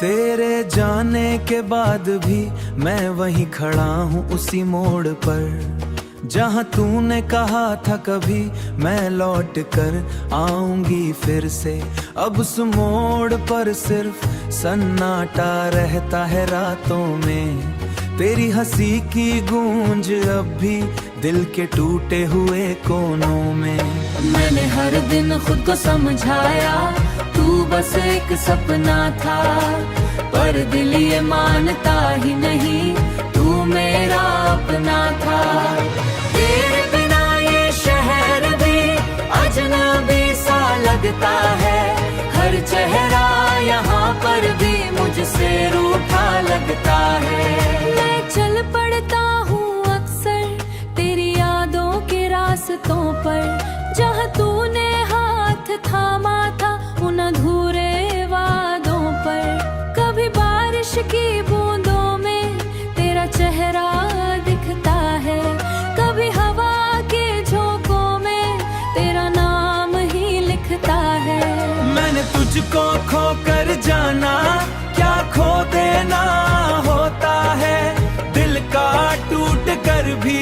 तेरे जाने के बाद भी मैं वहीं खड़ा हूँ उसी मोड़ पर, जहाँ तूने कहा था कभी मैं लौट कर आऊंगी फिर से। अब उस मोड़ पर सिर्फ सन्नाटा रहता है रातों में, तेरी हंसी की गूंज अब भी दिल के टूटे हुए कोनों में। मैंने हर दिन खुद को समझाया तू बस एक सपना था, पर दिल ये मानता ही नहीं तू मेरा अपना था। तेरे बिना ये शहर भी अजनबी सा लगता है, हर चेहरा यहाँ पर भी मुझसे रूठा लगता है। मैं चल पड़ता हूँ अक्सर तेरी यादों के रास्तों पर, जहाँ तूने हाथ थामा था उन अधूरे वादों पर। कभी बारिश की बूंदों में तेरा चेहरा दिखता है, कभी हवा के झोंकों में तेरा नाम ही लिखता है। मैंने तुझको खो कर जाना क्या खो देना होता है, दिल का टूट कर भी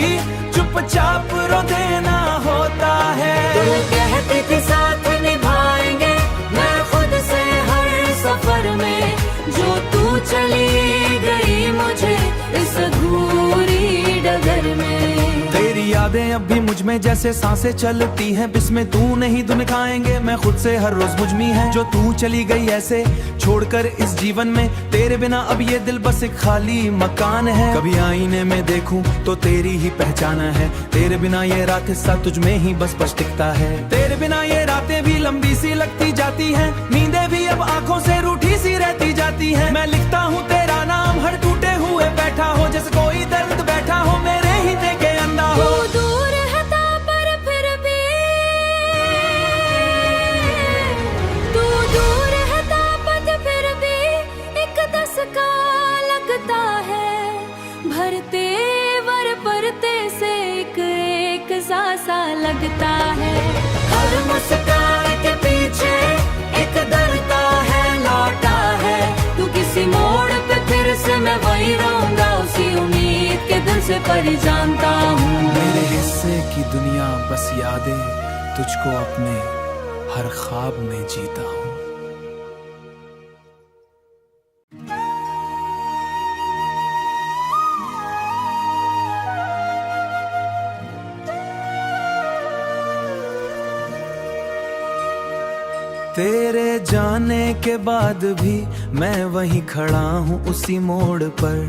चुपचाप रो देना होता है। तू कहती थी साथ निभाएंगे, मैं खुद से हर सफर में, जो तू चली गई मुझे इस अधूरी डगर में। तेरी यादें अब भी मुझ में जैसे सांसें चलती हैं, बिस्मे तू नहीं धुन खाएंगे मैं खुद से हर रोज मुझ में है। जो तू चली गई ऐसे छोड़कर इस जीवन में, तेरे बिना अब ये दिल बस एक खाली मकान है। कभी आईने में देखूं तो तेरी ही पहचान है, तेरे बिना ये रात हिस्सा तुझ में ही बस टिकता है। तेरे बिना ये रातें भी लंबी सी लगती जाती हैं, नींदें भी अब आंखों से रूठी सी रहती जाती हैं। मैं लिखता हूँ तेरा नाम हर टूटे हुए बैठा हो, जैसे कोई दर्द बैठा हो मेरे ही के अंदर हो। तू दूर हटा पर फिर भी, तू दूर हटा पर फिर भी एक दस्तका लगता है, भरते वर परते से एक सा लगता है। हर मुस्कान के पीछे एक दर्द है लौटा है, तू किसी मोड़ पे फिर से मैं वही रहूंगा उसी उम्मीद के दिल से पर जानता हूँ। मेरे हिस्से की दुनिया बस यादें, तुझको अपने हर ख्वाब में जीता हूँ। तेरे जाने के बाद भी मैं वहीं खड़ा हूँ उसी मोड़ पर,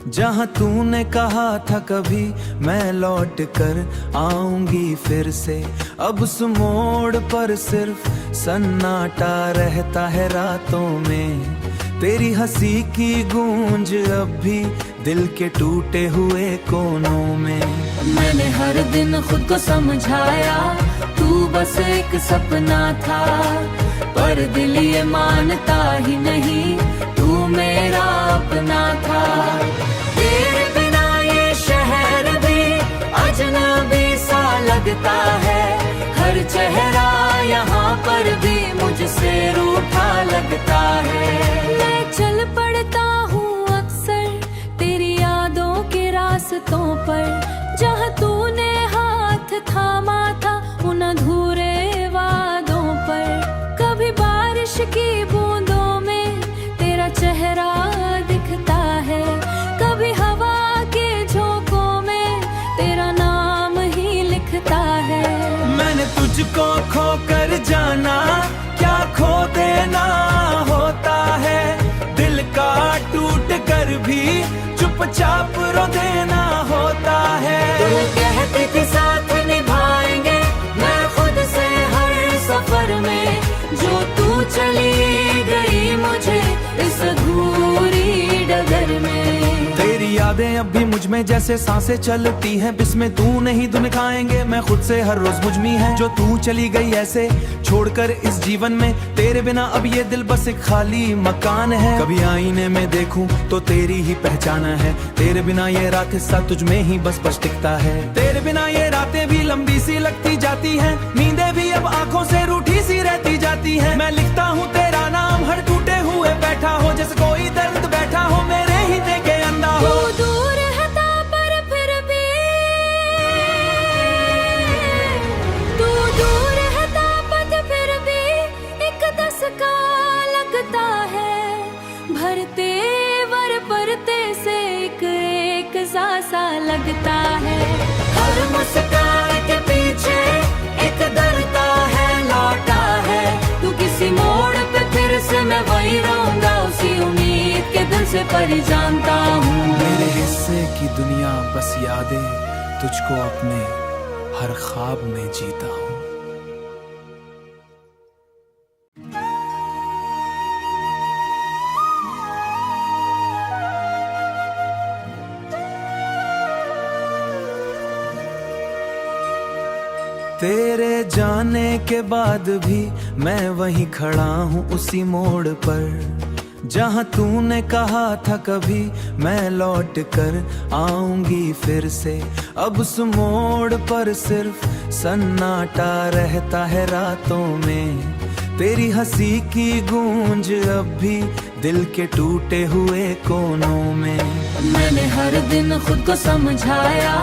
जहाँ तूने कहा था कभी मैं लौट कर आऊंगी फिर से। अब उस मोड़ पर सिर्फ सन्नाटा रहता है रातों में, तेरी हंसी की गूंज अब भी दिल के टूटे हुए कोनों में। मैंने हर दिन खुद को समझाया तू बस एक सपना था, पर दिल ये मानता ही नहीं तू मेरा अपना था। तेरे बिना ये शहर भी अजनबी सा लगता है, हर चेहरा यहाँ पर भी मुझसे रूठा लगता है। मैं चल पड़ता हूँ अक्सर तेरी यादों के रास्तों पर, जहाँ तूने हाथ थामा था उन अधूरे वादों पर। कभी बारिश की बूंदों में तेरा चेहरा दिखता है, कभी हवा के झोंकों में तेरा नाम ही लिखता है। मैंने तुझको खो कर जाना क्या खो देना होता है, दिल का टूट कर भी चुपचाप रो देना होता है। तू कहती थी साथ निभाएंगे, मैं खुद से हर सफर में, जो तू चली गई मुझे इस अधूरी डगर में। तेरी यादें यादें अब भी मुझ में जैसे सांसें चलती हैं, बिस्में तू नहीं धुन खाएंगे मैं खुद से हर रोज मुझ में है। जो तू चली गई ऐसे छोड़कर इस जीवन में, तेरे बिना अब ये दिल बस एक खाली मकान है। कभी आईने में देखूं तो तेरी ही पहचान है, तेरे बिना ये रात हिस्सा तुझ में ही बस टिकता है। तेरे बिना ये रातें भी लंबी सी लगती जाती हैं, नींदें भी अब आंखों से रूठी सी रहती जाती हैं। मैं लिखता हूँ तेरा नाम हर टूटे हुए बैठा हो, जैसे कोई दर्द बैठा हो मेरे ही के अंदर हो। तू दूर हटा पर फिर भी, तू दूर हटा पर फिर भी एक दस्तका लगता है। भरते वर परते से एक सा लगता है। हर मुस्कान के पीछे एक डरता है लौटा है। तू किसी मोड़ पे फिर से मैं वही रहूंगा, उसी उम्मीद के दिल से परी जानता हूँ। मेरे हिस्से की दुनिया बस यादें, तुझको अपने हर ख्वाब में जीता हूँ। तेरे जाने के बाद भी मैं वहीं खड़ा हूँ उसी मोड़ पर, जहाँ तूने कहा था कभी मैं लौट कर आऊंगी फिर से। अब उस मोड़ पर सिर्फ सन्नाटा रहता है रातों में, तेरी हंसी की गूंज अब भी दिल के टूटे हुए कोनों में। मैंने हर दिन खुद को समझाया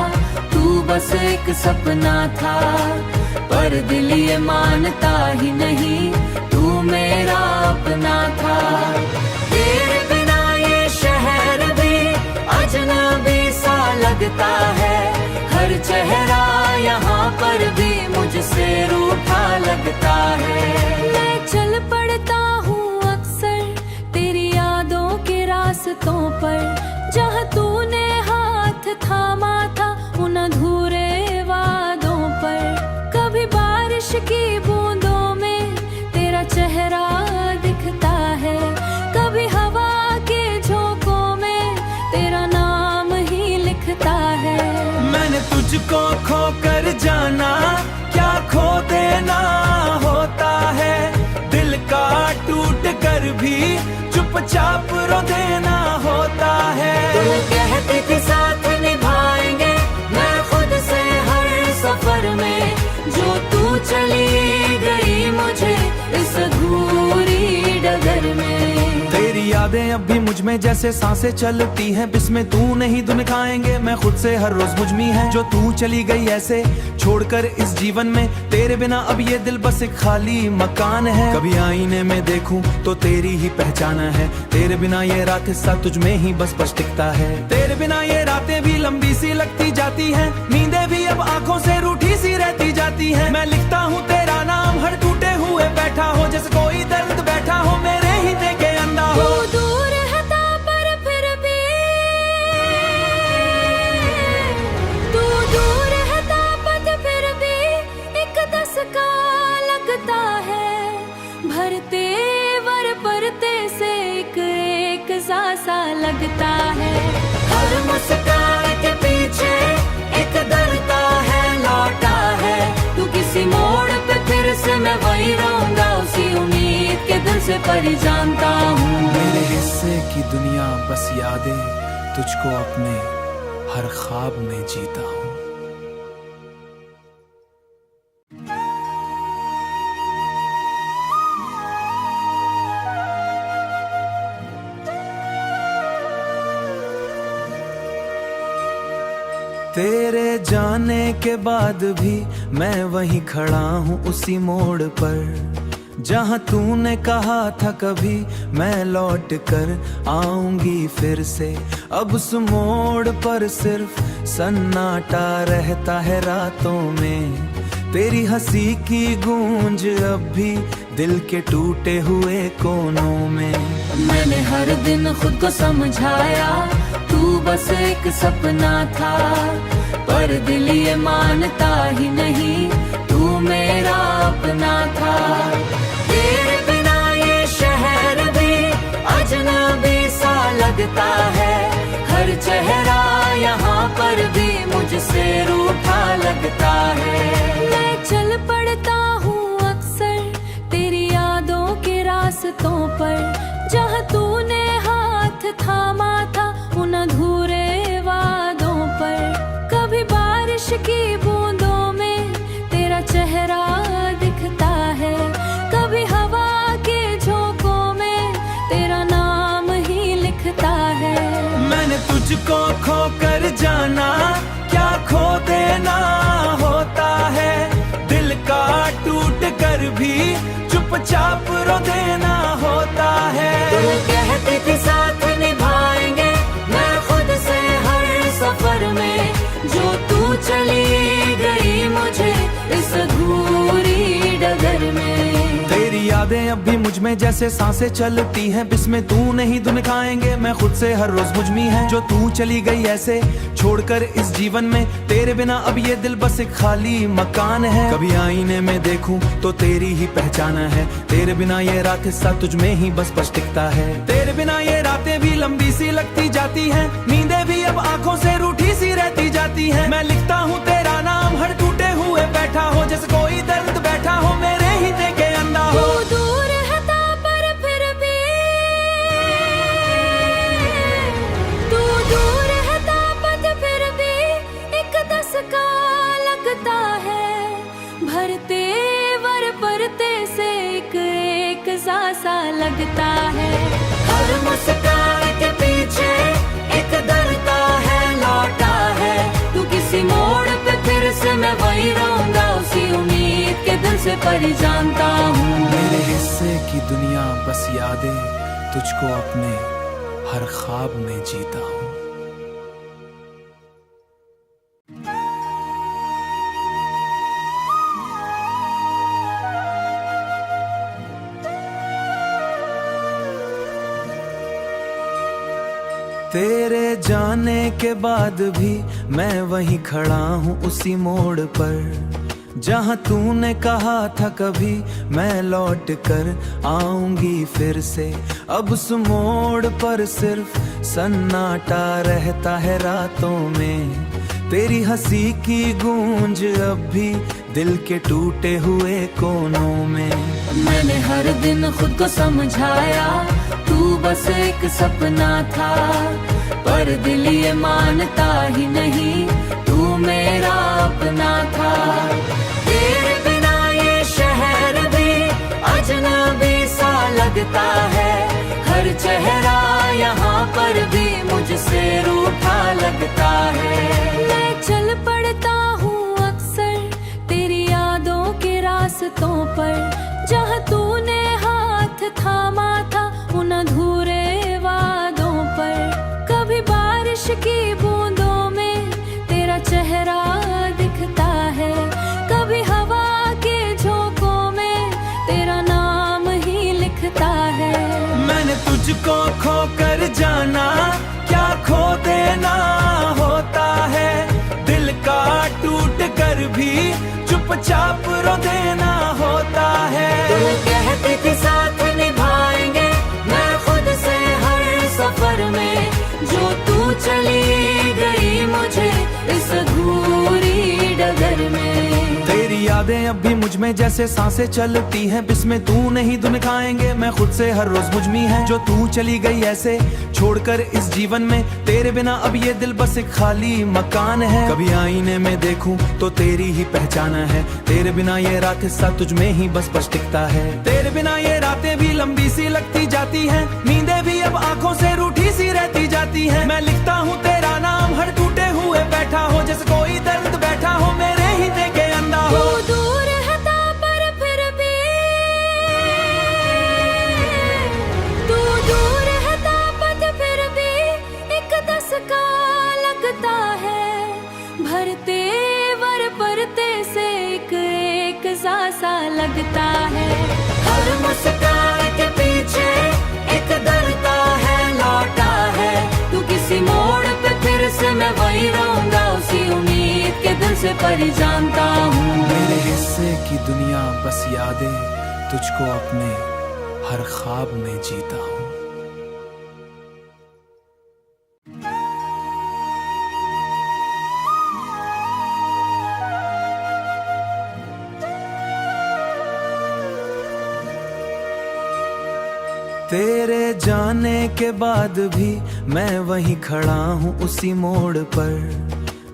तू बस एक सपना था, पर दिल ये मानता ही नहीं तू मेरा अपना था। तेरे बिना ये शहर भी अजनबी सा लगता है, हर चेहरा यहाँ पर भी मुझसे रूठा लगता है। मैं चल पड़ता हूँ अक्सर तेरी यादों के रास्तों पर, जहाँ तूने हाथ थामा था उन अधूरे वादों पर। कभी बारिश की बूंदों में तेरा चेहरा दिखता है, कभी हवा के झोंकों में तेरा नाम ही लिखता है। मैंने तुझको खो कर जाना क्या खो देना होता है, दिल का टूट कर भी चुपचाप रो देना होता है। तू कहती थी साथ निभाएंगे मैं खुद से हर सफर में, जो तू चली गई मुझे इस अधूरी डगर में। तेरी यादें अब भी मुझ में जैसे सांसें चलती हैं, बिस्में तू नहीं धुन खाएंगे मैं खुद से हर रोज मुझ में है। जो तू चली गई ऐसे छोड़कर इस जीवन में, तेरे बिना अब ये दिल बस एक खाली मकान है। कभी आईने में देखूं तो तेरी ही पहचान है, तेरे बिना ये रात हिस्सा तुझ में ही बस टिकता है। तेरे बिना ये रातें भी लंबी सी लगती जाती हैं, नींदें भी अब आंखों से रूठी सी रहती जाती हैं। मैं लिखता हूँ तेरा नाम हर टूटे हुए बैठा हो, जैसे कोई दर्द बैठा हो मेरे ही के अंदर हो। तू दूर हटा पर फिर भी, तू दूर हटा पर फिर भी एक दस्तका लगता है। भरते वर परते से एक सा लगता है। हर मुस्कान के पीछे एक डरता है लौटा है। तू किसी मोड़ पे फिर से मैं वही रहूंगा, उसी उम्मीद के दिल से परी जानता हूँ। मेरे हिस्से की दुनिया बस यादें, तुझको अपने हर ख्वाब में जीता हूँ। तेरे जाने के बाद भी मैं वहीं खड़ा हूँ उसी मोड़ पर, जहाँ तूने कहा था कभी मैं लौट कर आऊंगी फिर से। अब उस मोड़ पर सिर्फ सन्नाटा रहता है रातों में, तेरी हंसी की गूंज अब भी दिल के टूटे हुए कोनों में। मैंने हर दिन खुद को समझाया तू बस एक सपना था, पर दिल ये मानता ही नहीं तू मेरा अपना था। तेरे बिना ये शहर भी अजनबी सा लगता है, हर चेहरा लगता है। मैं चल पड़ता हूँ अक्सर तेरी यादों के रास्तों पर, जहाँ तूने हाथ थामा था उन अधूरे वादों पर। कभी बारिश की बूंदों में तेरा चेहरा दिखता है, कभी हवा के झोंकों में तेरा नाम ही लिखता है। मैंने तुझको खो कर जाना, क्या खो देना होता है। दिल का टूट कर भी चुपचाप रो देना होता है। तू कहती थी साथ निभाएंगे, मैं खुद से हर सफर में, जो तू चली गई मुझे इस अधूरी डगर में। तेरी यादें अब भी मुझ में जैसे सांसें चलती हैं, बिस्मे तू नहीं धुन खाएंगे मैं खुद से हर रोज मुझ में है। जो तू चली गई ऐसे छोड़कर इस जीवन में, तेरे बिना अब ये दिल बस एक खाली मकान है। कभी आईने में देखूं तो तेरी ही पहचान है, तेरे बिना ये रात हिस्सा तुझ में ही बस टिकता है। तेरे बिना ये रातें भी लंबी सी लगती जाती हैं, नींदें भी अब आंखों से रूठी सी रहती जाती हैं। मैं लिखता हूँ तेरा नाम हर टूटे हुए बैठा हो, जैसे कोई दर्द बैठा हो मेरे ही दिल के अंदर हो। तू दूर हटा पर फिर भी, तू दूर हटा पर फिर भी एक दस्तका लगता है। भरते वर परते से एक सा लगता है। हर मुस्कान के पीछे एक डरता है लौटा है। तू किसी मोड़ पे फिर से मैं वही रहूंगा, उसी उम्मीद के दिल से पर जानता हूँ। मेरे हिस्से की दुनिया बस यादें, तुझको अपने हर ख्वाब में जीता हूँ। तेरे जाने के बाद भी मैं वहीं खड़ा हूँ उसी मोड़ पर, जहाँ तूने कहा था कभी मैं लौट कर आऊंगी फिर से। अब उस मोड़ पर सिर्फ सन्नाटा रहता है रातों में, तेरी हंसी की गूंज अब भी दिल के टूटे हुए कोनों में। मैंने हर दिन खुद को समझाया तू बस एक सपना था, पर दिल ये मानता ही नहीं तू मेरा अपना था। तेरे बिना ये शहर भी अजनबी सा लगता है, हर चेहरा यहाँ पर भी मुझसे रूठा लगता है। मैं चल पड़ता हूँ अक्सर तेरी यादों के रास्तों पर, जहाँ तूने हाथ थामा था उन अधूरे वादों पर। कभी बारिश की बूंदों में तेरा चेहरा दिखता है, कभी हवा के झोंकों में तेरा नाम ही लिखता है। मैंने तुझको खो कर जाना, क्या खो देना होता है। दिल का टूट कर भी चुपचाप रो देना होता है। तू कहती थी साथ निभाएंगे, मैं खुद से हर सफर में, जो तू चली गई मुझे इस अधूरी डगर में। तेरी यादें अब भी मुझ में जैसे सांसें चलती हैं, बिस्मे तू नहीं धुन खाएंगे मैं खुद से हर रोज मुझ में है। जो तू चली गई ऐसे छोड़कर इस जीवन में, तेरे बिना अब ये दिल बस एक खाली मकान है। कभी आईने में देखूं तो तेरी ही पहचान है, तेरे बिना ये रात हिस्सा तुझ में ही बस टिकता है। तेरे बिना ये रातें भी लंबी सी लगती जाती हैं, नींदें भी अब आंखों से रूठी सी रहती जाती हैं। मैं लिखता हूँ तेरा नाम हर टूटे हुए बैठा हो, जैसे कोई दर्द बैठा हो मेरे ही दिल के अंदर हो। तू दूर हटा पर फिर भी, तू दूर हटा पर फिर भी एक दस्तका लगता है। भरते वर परते से एक सा लगता है। हर मुस्कान के पीछे एक डरता है लौटा है। तू किसी मोड़ पे फिर से मैं वही रहूंगा, उसी उम्मीद के दिल से पर जानता हूँ। मेरे हिस्से की दुनिया बस यादें, तुझको अपने हर ख्वाब में जीता हूँ। तेरे जाने के बाद भी मैं वहीं खड़ा हूँ उसी मोड़ पर,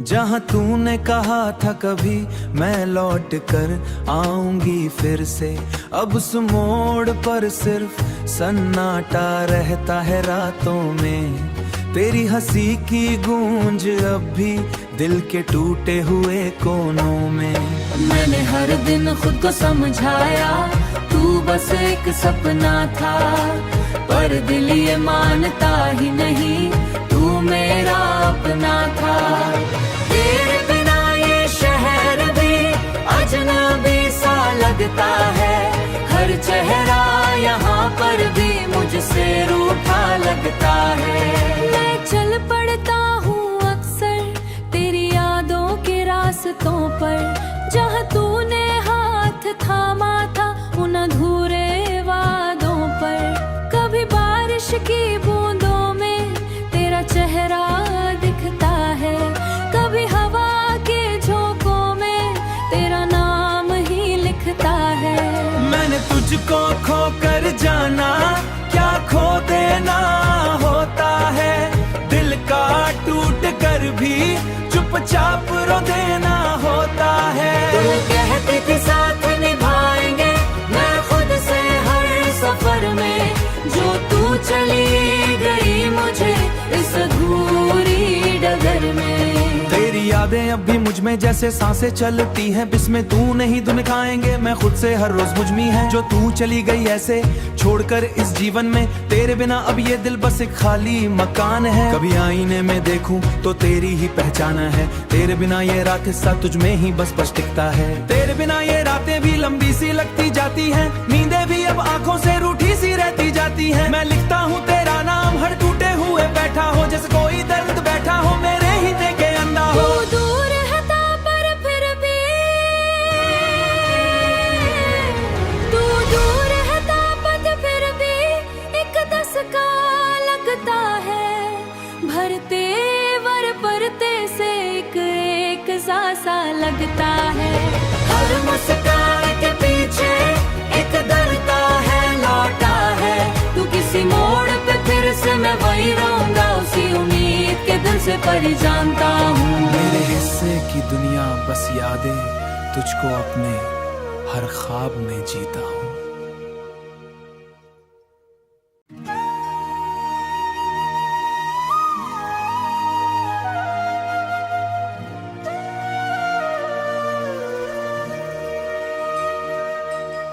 जहाँ तूने कहा था कभी मैं लौट कर आऊंगी फिर से। अब उस मोड़ पर सिर्फ सन्नाटा रहता है रातों में, तेरी हंसी की गूंज अब भी दिल के टूटे हुए कोनों में। मैंने हर दिन खुद को समझाया तू बस एक सपना था, पर दिल ये मानता ही नहीं तू मेरा अपना था। तेरे बिना ये शहर भी अजनबी सा लगता है, हर चेहरा यहाँ पर भी मुझसे रूठा लगता है। मैं चल पड़ता हूँ अक्सर तेरी यादों के रास्तों पर, जहाँ तूने हाथ थामा था उन अधूरे वादों पर। कभी बारिश की बूंदों में तेरा चेहरा दिखता है, कभी हवा के झोंकों में तेरा नाम ही लिखता है। मैंने तुझको खो कर जाना क्या खो देना होता है, दिल का टूट कर भी चुपचाप रो देना होता है। तू कहती थी साथ निभाएंगे मैं खुद से हर सफर में, जो तू चली गई मुझे इस अधूरी डगर में। तेरी यादें अब भी मुझ में जैसे सांसें चलती हैं, बिस्मे तू नहीं धुन खाएंगे मैं खुद से हर रोज मुझ में है। जो तू चली गई ऐसे छोड़कर इस जीवन में, तेरे बिना अब ये दिल बस एक खाली मकान है। कभी आईने में देखूं तो तेरी ही पहचान है, तेरे बिना ये रात हिस्सा तुझ में ही बस टिकता है। तेरे बिना ये रातें भी लंबी सी लगती जाती हैं, नींदें भी अब आंखों से रूठी सी रहती जाती हैं। मैं लिखता हूँ तेरा नाम हर टूटे हुए बैठा हो, जैसे कोई दर्द बैठा हो मेरे ही के अंदर हो। तू दूर हटा पर फिर भी, तू दूर हटा पर फिर भी एक दस्तका लगता है, भरते वर परते से एक सा लगता है। हर मुस्कान के पीछे एक डरता है लौटा है, तू किसी मोड़ पे फिर से मैं वही रहूंगा उसी उम्मीद के दिल से परी जानता हूँ। मेरे हिस्से की दुनिया बस यादें, तुझको अपने हर ख्वाब में जीता हूँ।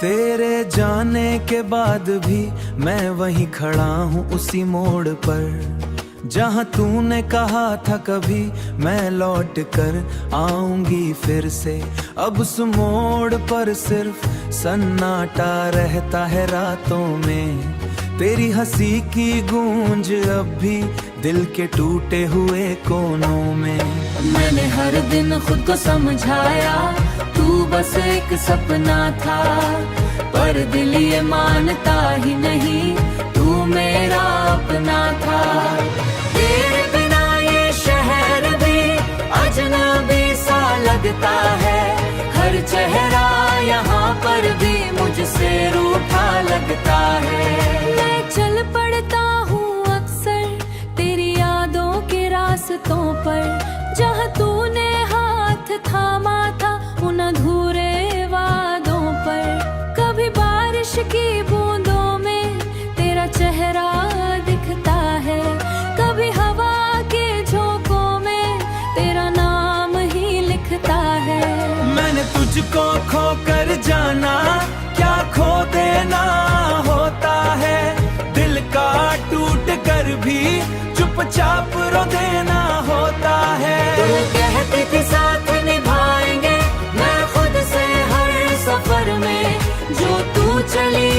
तेरे जाने के बाद भी मैं वहीं खड़ा हूँ उसी मोड़ पर, जहाँ तूने कहा था कभी मैं लौट कर आऊंगी फिर से। अब उस मोड़ पर सिर्फ सन्नाटा रहता है रातों में, तेरी हंसी की गूंज अब भी दिल के टूटे हुए कोनों में। मैंने हर दिन खुद को समझाया तू बस एक सपना था, पर दिल ये मानता ही नहीं तू मेरा अपना था। तेरे बिना ये शहर भी अजनबी सा लगता है, हर चेहरा यहाँ पर भी मुझसे रूठा लगता है। मैं चल पड़ता हूँ अक्सर तेरी यादों के रास्तों पर, जहाँ तूने हाथ थामा था उन अधूरे वादों पर। कभी बारिश की बूंदों में तेरा चेहरा दिखता है, कभी हवा के झोंकों में तेरा नाम ही लिखता है। मैंने तुझको खो कर जाना क्या खो देना होता है, दिल का टूट कर भी चुपचाप रो देना होता है। तू कहती थी साथ निभाएंगे मैं खुद से हर सफर में, जो तू चली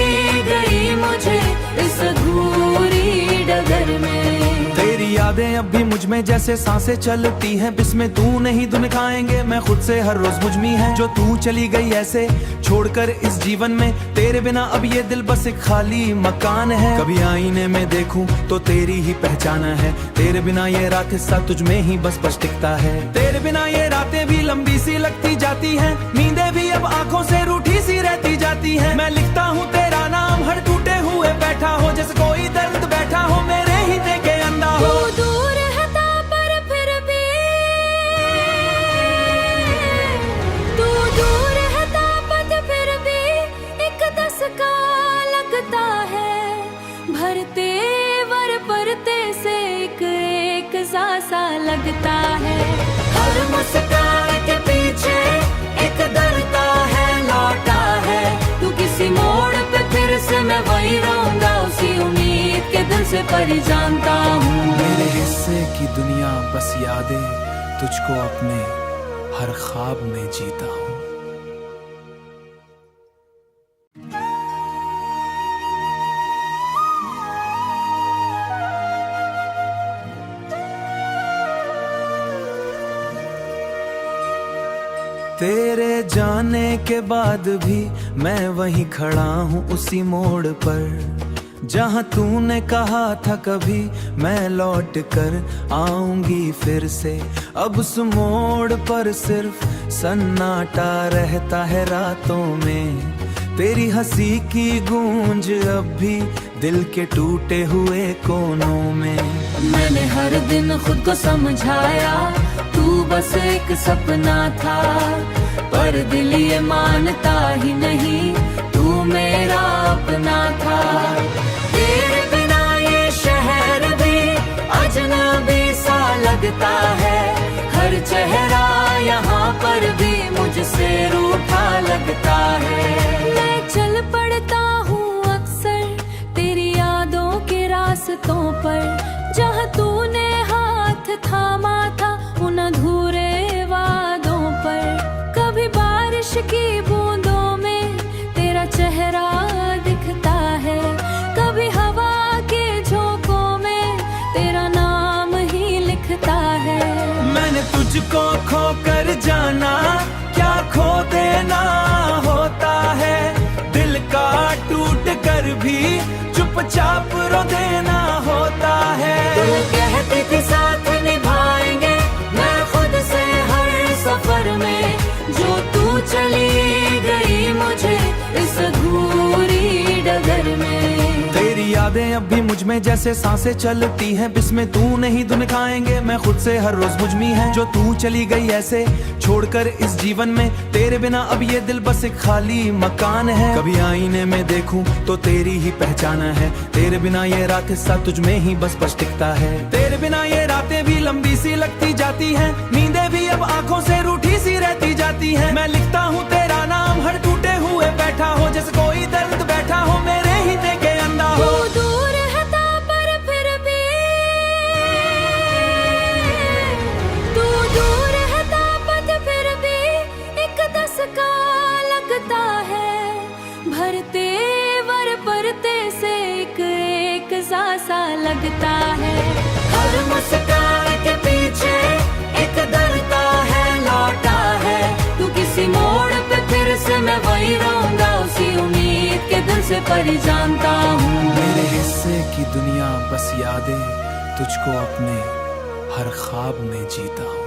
गई मुझे इस अधूरी डगर में। तेरी यादें अब भी मुझ में जैसे सांसें चलती हैं, बिस्मे तू नहीं धुन खाएंगे मैं खुद से हर रोज मुझ में है। जो तू चली गई ऐसे छोड़कर इस जीवन में, तेरे बिना अब ये दिल बस एक खाली मकान है। कभी आईने में देखूं तो तेरी ही पहचान है, तेरे बिना ये रात हिस्सा तुझ में ही बस टिकता है। तेरे बिना ये रातें भी लंबी सी लगती जाती हैं, नींदें भी अब आंखों से रूठी सी रहती जाती हैं। मैं लिखता हूँ तेरा नाम हर टूटे हुए बैठा हो, जैसे कोई दर्द बैठा हो मेरे सीने के अंदर हो। तू दूर है था पर फिर भी, तू दूर है था पर फिर भी एक दस्तका लगता है। भरते वर परते से एक सा लगता है। हर मुस्कान के पीछे एक डरता है लौटा है। तू किसी मोड़ पे फिर से मैं वही रहूंगा, उसी उम्मीद के दिल से परी जानता हूँ। मेरे हिस्से की दुनिया बस यादें, तुझको अपने हर ख्वाब में जीता हूँ। तेरे जाने के बाद भी मैं वहीं खड़ा हूँ उसी मोड़ पर, जहाँ तूने कहा था कभी मैं लौट कर आऊंगी फिर से। अब उस मोड़ पर सिर्फ सन्नाटा रहता है रातों में, तेरी हंसी की गूंज अब भी दिल के टूटे हुए कोनों में। मैंने हर दिन खुद को समझाया तू बस एक सपना था, पर दिल ये मानता ही नहीं तू मेरा अपना था। तेरे बिना ये शहर भी अजनबी सा लगता है। हर चेहरा यहाँ पर भी मुझसे रूठा लगता है। मैं चल पड़ता हूँ अक्सर तेरी यादों के रास्तों पर, जहाँ तूने हाथ थामा था उन अधूरे वादों पर। कभी बारिश की बूंदों में तेरा चेहरा दिखता है, कभी हवा के झोंकों में तेरा नाम ही लिखता है। मैंने तुझको खो कर जाना, क्या खो देना होता है। दिल का टूट कर भी चुपचाप रो देना होता है। तू कहती थी साथ निभाएंगे, मैं खुद से हर सफर में, जो तू चली गई मुझे इस अधूरी डगर में। तेरी यादें अब भी मुझ में जैसे सांसें चलती हैं, बिस्मे तू नहीं धुन खाएंगे मैं खुद से हर रोज मुझ में है। जो तू चली गई ऐसे छोड़कर इस जीवन में, तेरे बिना अब ये दिल बस एक खाली मकान है। कभी आईने में देखूं तो तेरी ही पहचान है, तेरे बिना ये रात हिस्सा तुझ में ही बस टिकता है। तेरे बिना ये रातें भी लंबी सी लगती जाती हैं, नींदें भी अब आंखों से रूठी सी रहती जाती हैं। मैं लिखता हूँ तेरा नाम हर टूटे हुए बैठा हो, जैसे कोई दर्द बैठा हो मेरे सीने के अंदर हो। तू दूर है था पर फिर भी, तू दूर है था पर फिर भी एक दस्तका लगता है। भरते वर परते से एक सा लगता है। हर मुस्कान के पीछे एक डरता है लौटा है। तू किसी मोड़ पे फिर से मैं वही रहूंगा, उसी उम्मीद के दिल से परी जानता हूँ। मेरे हिस्से की दुनिया बस यादें, तुझको अपने हर ख्वाब में जीता हूँ।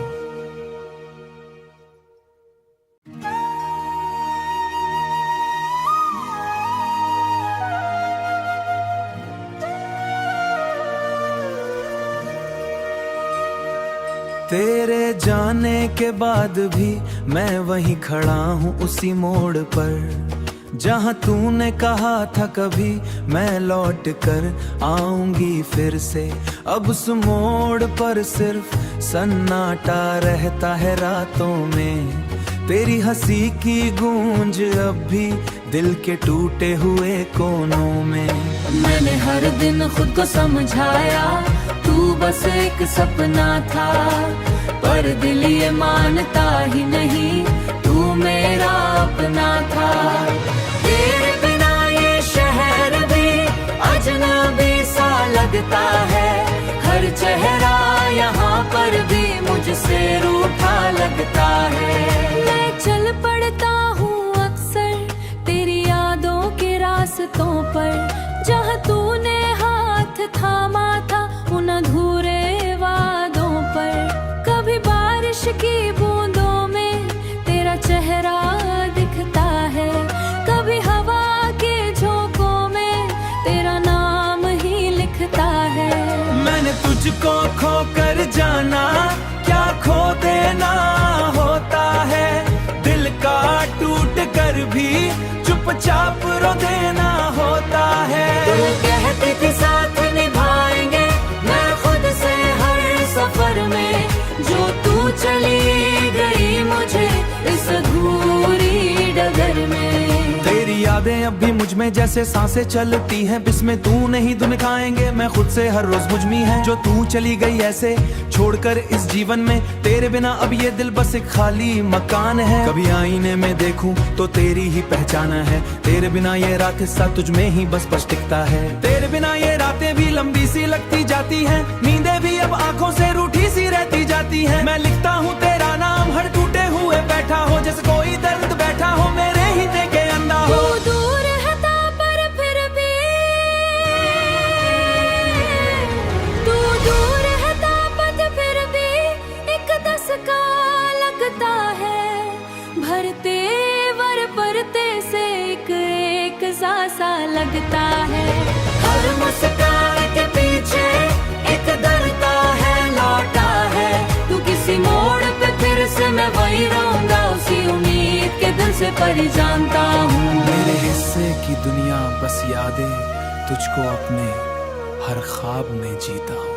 तेरे जाने के बाद भी मैं वहीं खड़ा हूँ उसी मोड़ पर, जहाँ तूने कहा था कभी मैं लौट कर आऊंगी फिर से। अब उस मोड़ पर सिर्फ सन्नाटा रहता है रातों में, तेरी हंसी की गूंज अब भी दिल के टूटे हुए कोनों में। मैंने हर दिन खुद को समझाया तू बस एक सपना था, पर दिल ये मानता ही नहीं तू मेरा अपना था। तेरे बिना ये शहर भी अजनबी सा लगता है। हर चेहरा यहाँ पर भी मुझसे रूठा लगता है। मैं चल पड़ता हूँ अक्सर तेरी यादों के रास्तों पर, जहाँ तूने हाथ थामा था उन अधूरे वादों पर। कभी बारिश की बूंदों में तेरा चेहरा दिखता है, कभी हवा के झोंकों में तेरा नाम चुपचाप रो देना होता है। तू कहती थी साथ निभाएंगे, मैं खुद से हर सफर में, जो तू चली गई मुझे इस अधूरी डगर में। तेरी यादें अब भी मुझ में जैसे सांसें चलती हैं, बिस्मे तू नहीं धुन खाएंगे मैं खुद से हर रोज मुझ में है। जो तू चली गई ऐसे छोड़कर इस जीवन में, तेरे बिना अब ये दिल बस एक खाली मकान है। कभी आईने में देखूं तो तेरी ही पहचान है, तेरे बिना ये रात हिस्सा तुझ में ही बस टिकता है। तेरे बिना ये रातें भी लंबी सी लगती जाती हैं, नींदें भी अब आंखों से रूठी सी रहती जाती हैं। मैं लिखता हूँ तेरा नाम हर टूटे हुए बैठा हो, जैसे कोई दर्द बैठा हो मेरे ही के अंदर हो। तू दूर हटा पर फिर भी, तू दूर हटा पर फिर भी एक दस्तका लगता है। भरते वर परते से एक सा लगता है। हर मुस्कान के पीछे एक डरता है लौटा है। तू किसी मोड़ पे फिर से मैं वही रहूंगा, उसी उम्मीद के दिल से पर जानता हूँ। मेरे हिस्से की दुनिया बस यादें, तुझको अपने हर ख्वाब में जीता हूँ।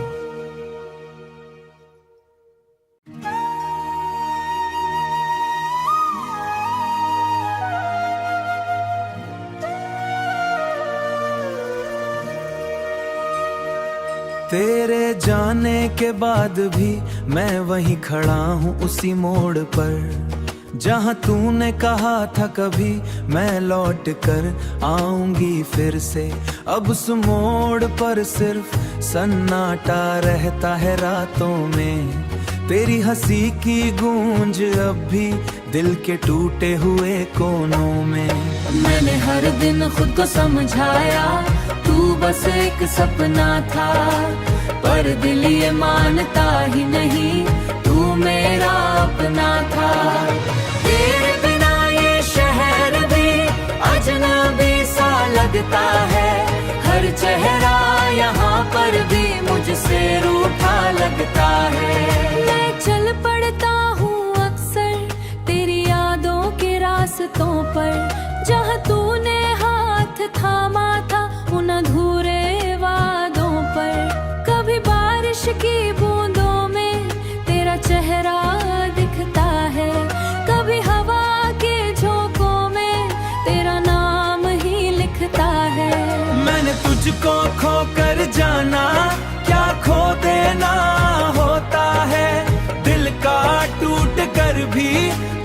तेरे जाने के बाद भी मैं वहीं खड़ा हूँ उसी मोड़ पर, जहाँ तूने कहा था कभी मैं लौट कर आऊंगी फिर से। अब उस मोड़ पर सिर्फ सन्नाटा रहता है रातों में, तेरी हंसी की गूंज अब भी दिल के टूटे हुए कोनों में। मैंने हर दिन खुद को समझाया तू बस एक सपना था, पर दिल ये मानता ही नहीं तू मेरा अपना था। तेरे बिना ये शहर भी अजनबी सा लगता है, हर चेहरा यहाँ पर भी मुझसे रूठा लगता है। मैं चल पड़ता हूँ अक्सर तेरी यादों के रास्तों पर, जहाँ तूने हाथ थामा था उन अधूरे वादों पर। कभी बारिश की बूंदों में तेरा चेहरा दिखता है, कभी हवा के झोंकों में तेरा नाम ही लिखता है। मैंने तुझको खो कर जाना क्या खो देना होता है, दिल का टूट कर भी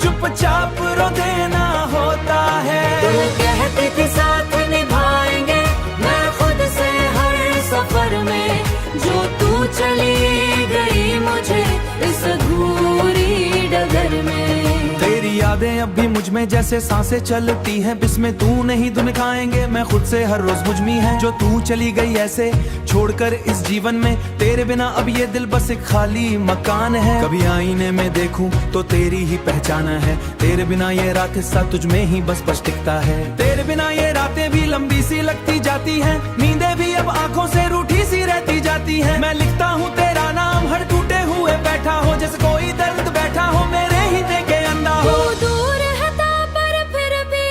चुपचाप रो देना होता है। तू कहती थी साथ निभाएंगे, मैं खुद से हर सफर में, जो तू चली गई मुझे इस अधूरी डगर में। तेरी यादें अब भी मुझ में जैसे सांसें चलती हैं, बिस्मे तू नहीं धुन खाएंगे मैं खुद से हर रोज मुझ में है। जो तू चली गई ऐसे छोड़कर इस जीवन में, तेरे बिना अब ये दिल बस एक खाली मकान है। कभी आईने में देखूं तो तेरी ही पहचान है, तेरे बिना ये रात हिस्सा तुझ में ही बस टिकता है। तेरे बिना ये रातें भी लंबी सी लगती जाती हैं, नींदें भी अब आंखों से रूठी सी रहती जाती हैं। मैं लिखता हूँ तेरा नाम हर टूटे हुए बैठा हो, जैसे कोई दर्द बैठा हो मेरे ही के अंदर हो। तू दूर हटा पर फिर भी,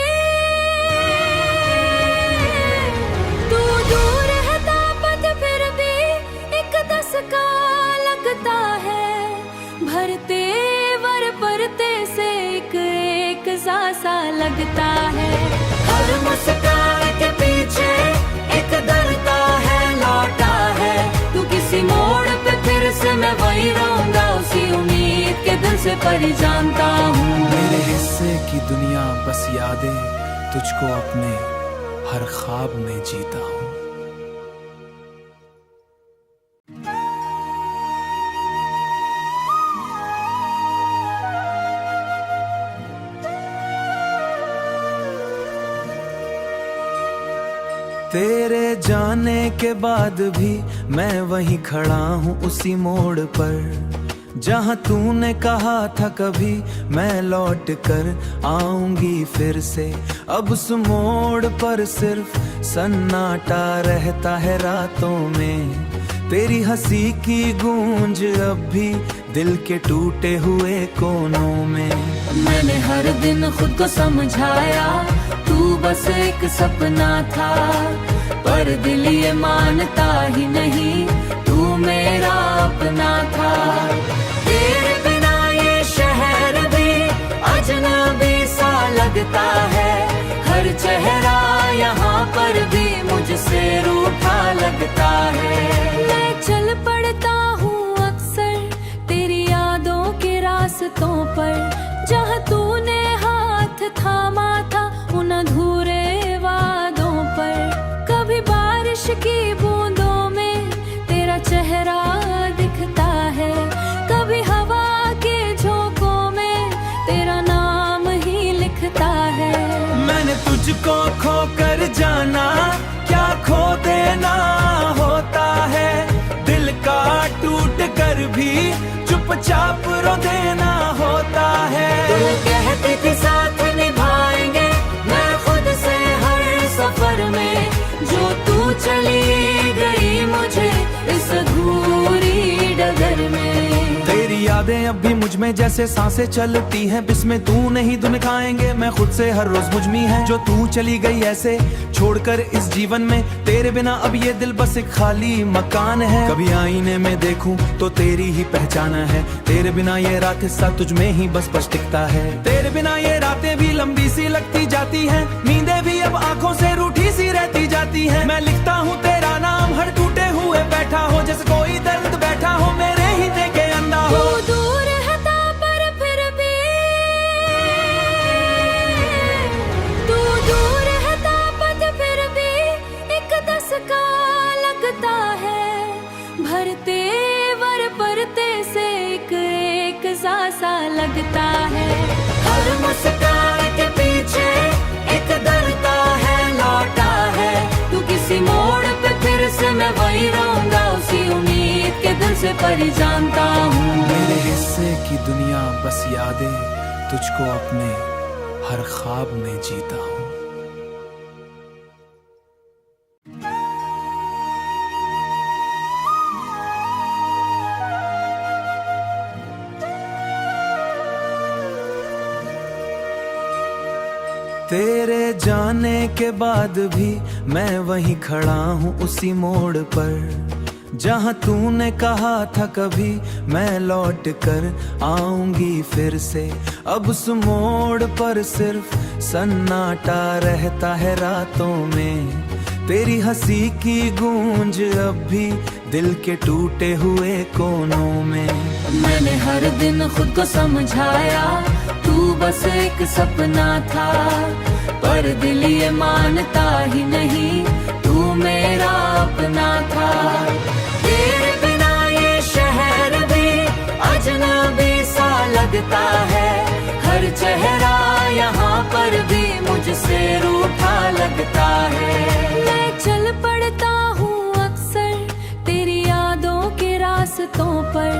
तू दूर हटा पर फिर भी एक दस्तका लगता है। भरते वर परते से एक सा लगता है। हर मुस्कान के पीछे एक डरता है लौटा है। तू किसी मोड़ पे फिर से मैं वही रहूंगा, उसी उम्मीद के दिल से पर जानता हूँ। मेरे हिस्से की दुनिया बस यादें, तुझको अपने हर ख्वाब में जीता हूँ। तेरे जाने के बाद भी मैं वहीं खड़ा हूँ उसी मोड़ पर, जहाँ तूने कहा था कभी मैं लौट कर आऊंगी फिर से। अब उस मोड़ पर सिर्फ सन्नाटा रहता है रातों में, तेरी हंसी की गूंज अब भी दिल के टूटे हुए कोनों में। मैंने हर दिन खुद को समझाया तू तू बस एक सपना था, पर दिल ये मानता ही नहीं तू मेरा अपना था। तेरे बिना ये शहर भी अजनबी सा लगता है, हर चेहरा यहाँ पर भी मुझसे रूठा लगता है। मैं चल पड़ता हूँ अक्सर तेरी यादों के रास्तों पर, जहाँ तूने हाथ थामा था उन अधूरे वादों पर। कभी बारिश की बूंदों में तेरा चेहरा दिखता है, कभी हवा के झोंकों में तेरा नाम ही लिखता है। मैंने तुझको खो कर जाना, क्या खो देना होता है, दिल का टूट कर भी चुपचाप रो देना होता है। तू कहती थी साथ निभाएंगे, मैं खुद से हर सफर में, जो तू चली गई मुझे इस अधूरी डगर में। तेरी यादें अब भी मुझ में जैसे सांसें चलती हैं, बिस्में तू नहीं धुन खाएंगे, मैं खुद से हर रोज मुझ में है। जो तू चली गई ऐसे छोड़कर इस जीवन में, तेरे बिना अब ये दिल बस एक खाली मकान है। कभी आईने में देखूं तो तेरी ही पहचान है, तेरे बिना ये रात हिस्सा तुझ में ही बस टिकता है। तेरे बिना ये रातें भी लंबी सी लगती जाती हैं, नींदें भी अब आंखों से रूठी सी रहती जाती हैं। मैं लिखता हूँ तेरा नाम हर टूटे हुए बैठा हो, जैसे कोई दर्द बैठा हो मेरे ही के अंदर हो। तू दूर हटा पर फिर भी, तू दूर हटा पर फिर भी एक दस्तका लगता है, भरते वर परते से एक सा लगता है। हर मुस्कान के पीछे एक दर्द है लौटा है, तू किसी मोड़ पे फिर से मैं वही रहूंगा, उसी उम्मीद के दिल से परी जानता हूँ। मेरे हिस्से की दुनिया बस यादें, तुझको अपने हर ख्वाब में जीता हूँ। तेरे जाने के बाद भी मैं वहीं खड़ा हूँ उसी मोड़ पर, जहाँ तूने कहा था कभी मैं लौट कर आऊंगी फिर से। अब उस मोड़ पर सिर्फ सन्नाटा रहता है रातों में, तेरी हंसी की गूंज अब भी दिल के टूटे हुए कोनों में। मैंने हर दिन खुद को समझाया तू बस एक सपना था, पर दिल ये मानता ही नहीं तू मेरा अपना था। तेरे बिना ये शहर भी अजनबी सा लगता है, हर चेहरा यहाँ पर भी मुझसे रूठा लगता है। मैं चल पड़ता हूँ अक्सर तेरी यादों के रास्तों पर,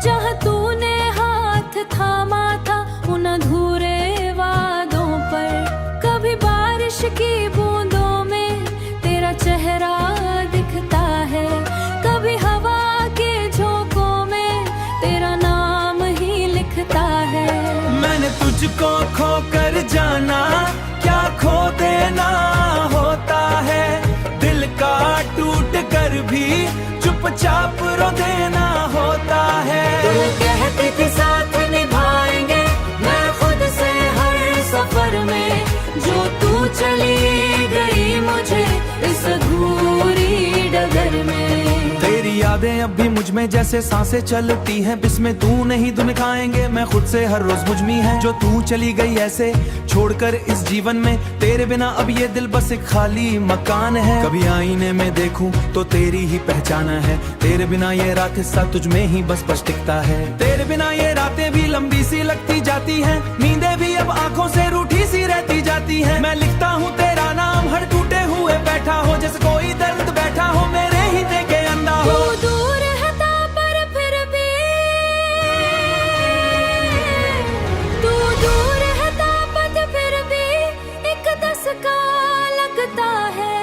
जहाँ तूने हाथ थामा था उन अधूरे वादों पर। कभी बारिश की बूंदों में तेरा चेहरा दिखता है, कभी हवा के झोंकों में तेरा नाम ही लिखता है। मैंने तुझको खो कर जाना, क्या खो देना होता है, दिल का टूट कर भी चुपचाप रो देना होता है। तू कहती थी साथ निभाएंगे, मैं खुद से हर सफर में, जो तू चली गई मुझे इस अधूरी डगर में। तेरी यादें अब भी मुझ में जैसे सांसें चलती हैं, बिस्में तू नहीं धुन खाएंगे, मैं खुद से हर रोज मुझ में है। जो तू चली गई ऐसे छोड़कर इस जीवन में, तेरे बिना अब ये दिल बस एक खाली मकान है। कभी आईने में देखूं तो तेरी ही पहचान है, तेरे बिना ये रात हिस्सा तुझ में ही बस टिकता है। तेरे बिना ये रातें भी लंबी सी लगती जाती हैं, नींदें भी अब आंखों से रूठी सी रहती जाती हैं। मैं लिखता हूँ तेरा नाम हर टूटे हुए बैठा हो, जैसे कोई दर्द बैठा हो मेरे ही के अंदर हो। तू दूर हटा पर फिर भी, तू दूर हटा पर फिर भी एक दस्तका लगता है,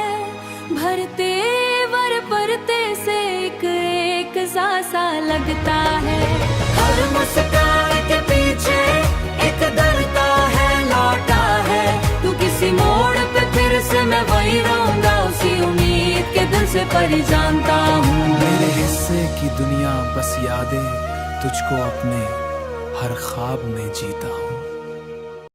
भरते वर परते से एक सा लगता है। हर मुस्कान के पीछे एक दर्द है लौटा है, तू किसी मोड़ मैं वही रहूंगा उसी उम्मीद के दिल से पर जानता हूँ। मेरे हिस्से की दुनिया बस यादें, तुझको अपने हर ख्वाब में जीता हूँ।